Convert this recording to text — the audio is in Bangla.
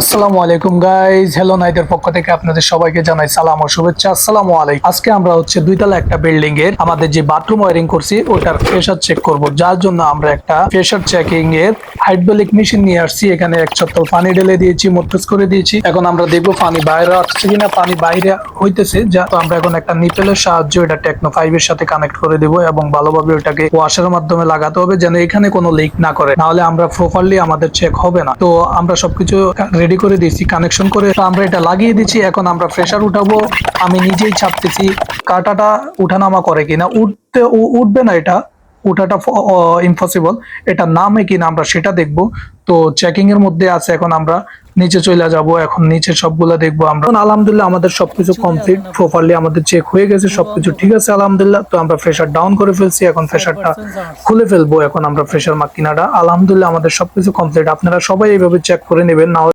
আসসালামু আলাইকুম গাইজ, হেলো নাইটের পক্ষ থেকে আপনাদের সবাইকে জানাই সালাম ও শুভেচ্ছা। আসসালামু আলাইকুম। আজকে আমরা দুইতলা একটা বিল্ডিং এর আমাদের যে বাথরুম ওয়ারিং করছি ওটার প্রেসার চেক করব, যার জন্য আমরা একটা প্রেসার চেকিং এর হাইড্রোলিক মেশিন নিয়ে আসছি। এখানে এক চত্বর পানি ঢেলে দিয়েছি, মোটরস করে দিয়েছি। এখন আমরা দেখবো পানি বাইরে আসছে কিনা। পানি বাইরে হইতেছে, যা তো আমরা এখন একটা নিপেলের সাহায্যে এটা টেকনো 5 এর সাথে কানেক্ট করে দেব এবং ভালোভাবে ওটাকে ওয়াশের মাধ্যমে লাগাতে হবে যেন এখানে কোনো লিক না করে, নাহলে আমরা প্রপারলি আমাদের চেক হবে না। তো আমরা সবকিছু রেডি করে দিয়েছি, কানেকশন করে আমরা এটা লাগিয়ে দিচ্ছি। এখন আমরা প্রেসার উঠাবো। আমি নিজেই চাপতেছি কাটাটা উঠানামা করে কিনা। উঠবে না, এটা উঠাটা ইম্পসিবল। এটা নামে কিনা আমরা সেটা দেখবো। তো চেকিং এর মধ্যে আছে। এখন আমরা নিচে চলে যাব, এখন নিচে সবগুলো দেখবো আমরা। আলহামদুলিল্লাহ আমাদের সবকিছু কমপ্লিট, প্রপারলি আমাদের চেক হয়ে গেছে, সবকিছু ঠিক আছে আলহামদুলিল্লাহ। তো আমরা প্রেসার ডাউন করে ফেলছি, এখন প্রেসারটা খুলে ফেলবো। এখন আমরা প্রেসার মাকিনাটা আলহামদুলিল্লাহ আমাদের সবকিছু কমপ্লিট। আপনারা সবাই এইভাবে চেক করে নেবেন, না